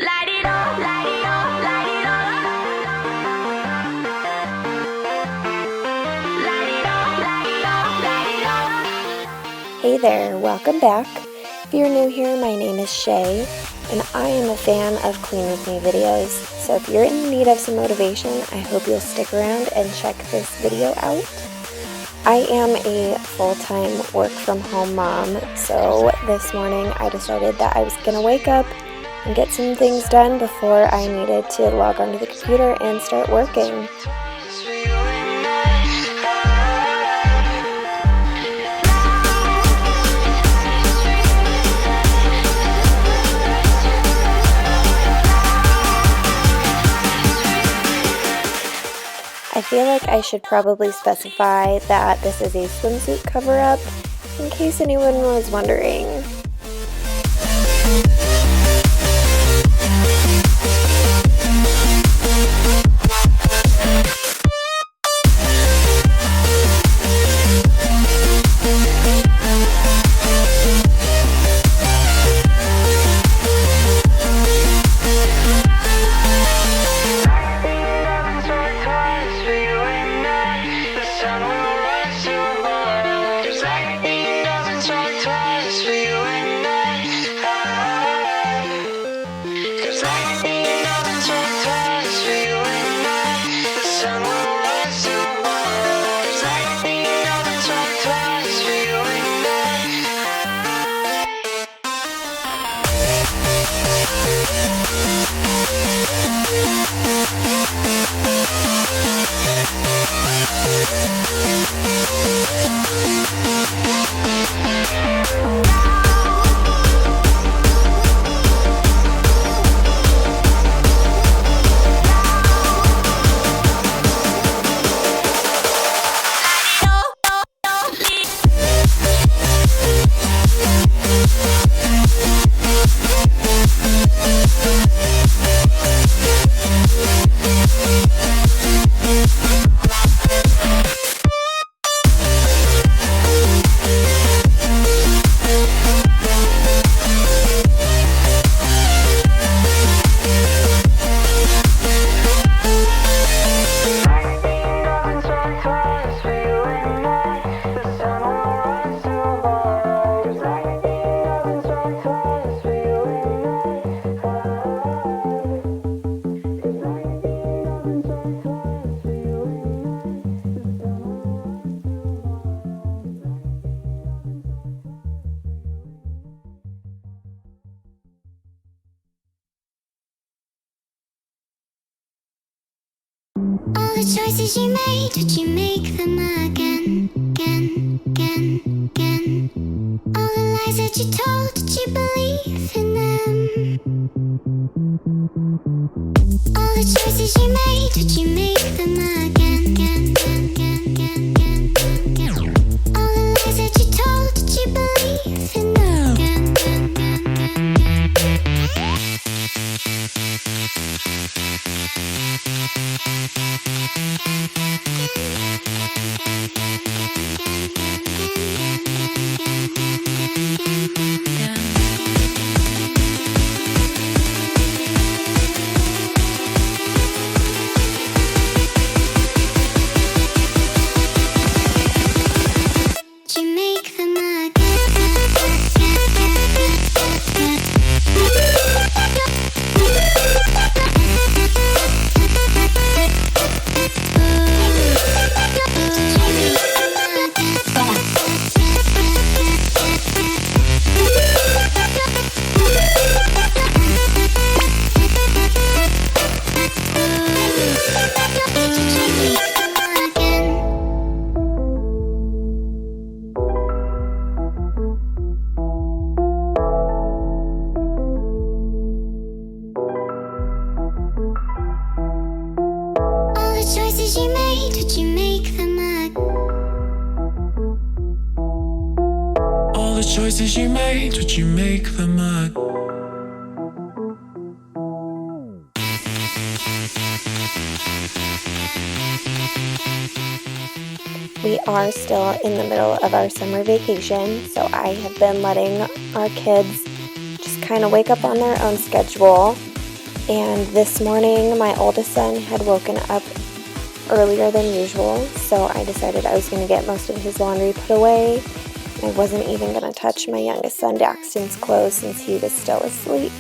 Light it up, light it up, light it up. Light it up, light it up, light it up. Hey there, welcome back. If you're new here, my name is Shea, and I am a fan of Clean With Me videos. So if you're in need of some motivation, I hope you'll stick around and check this video out. I am a full-time work-from-home mom, so this morning I decided that I was going to wake up and get some things done before I needed to log onto the computer and start working. I feel like I should probably specify that this is a swimsuit cover-up, in case anyone was wondering. All the choices you made, did you make them again, again, again, again? All the lies that you told, did you believe in them? All the choices you made, did you make them again, again, again, again, again, again? All the lies that you told, did you believe in them? Again, again, again, again. Choices you made, did you make them again? All the choices you made, did you make them again? We are still in the middle of our summer vacation, so I have been letting our kids just kind of wake up on their own schedule. And this morning, my oldest son had woken up earlier than usual, so I decided I was going to get most of his laundry put away. I wasn't even going to touch my youngest son Daxton's clothes since he was still asleep.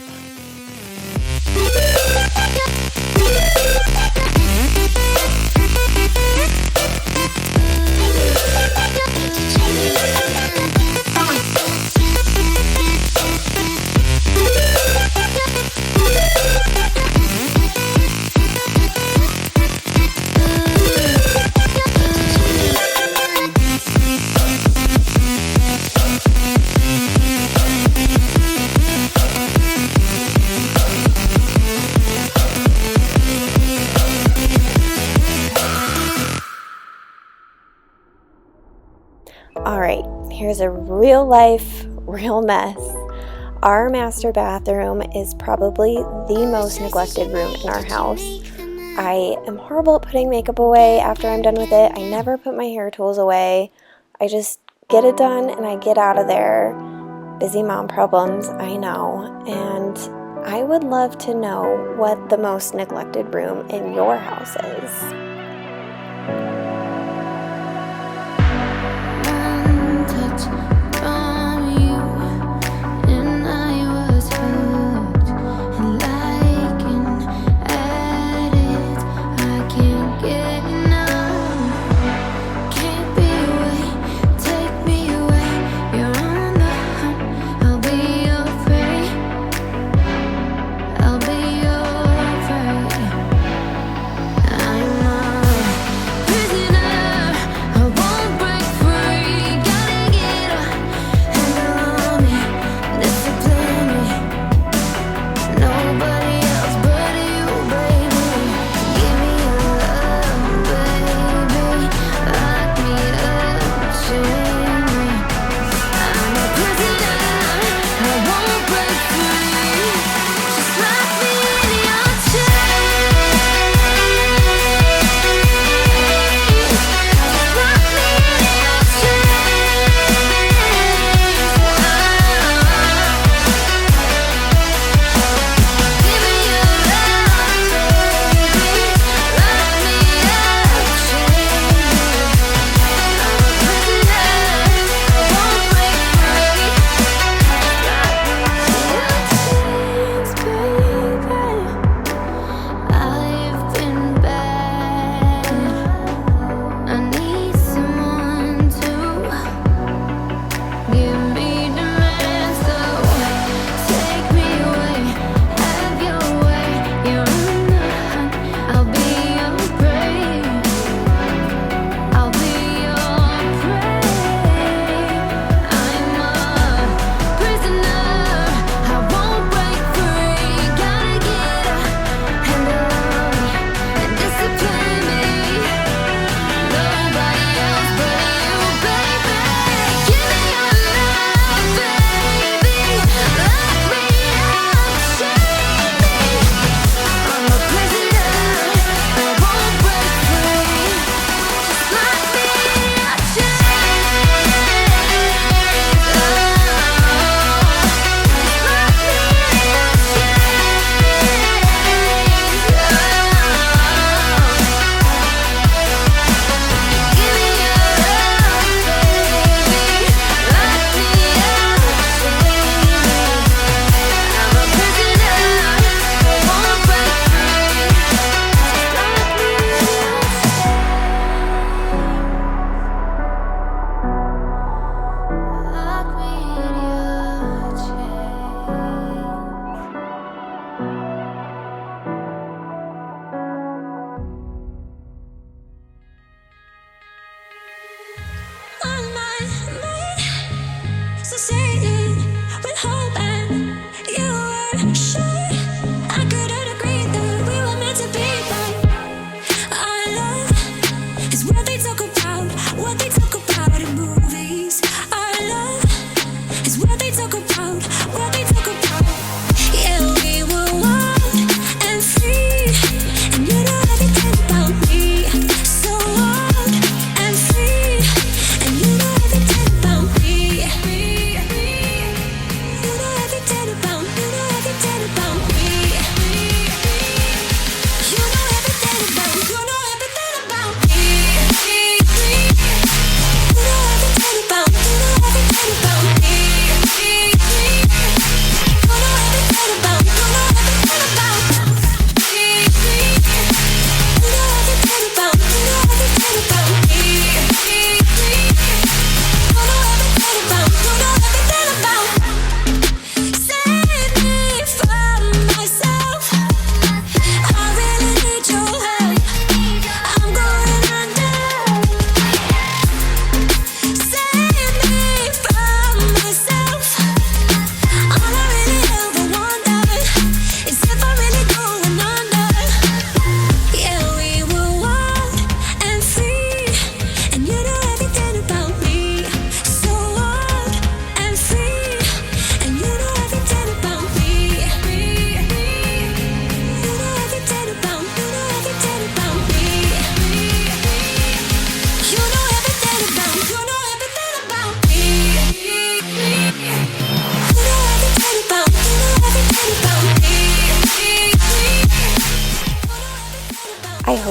Alright, here's a real life, real mess. Our master bathroom is probably the most neglected room in our house. I am horrible at putting makeup away after I'm done with it. I never put my hair tools away. I just get it done and I get out of there. Busy mom problems, I know. And I would love to know what the most neglected room in your house is.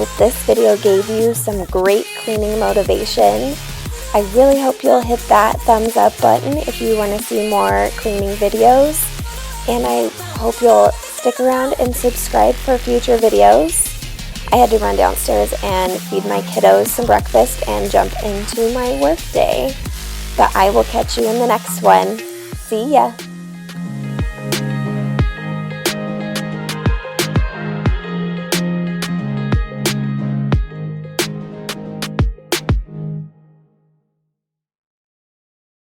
hope this video gave you some great cleaning motivation. I really hope you'll hit that thumbs up button if you want to see more cleaning videos. And I hope you'll stick around and subscribe for future videos. I had to run downstairs and feed my kiddos some breakfast and jump into my work day. But I will catch you in the next one. See ya!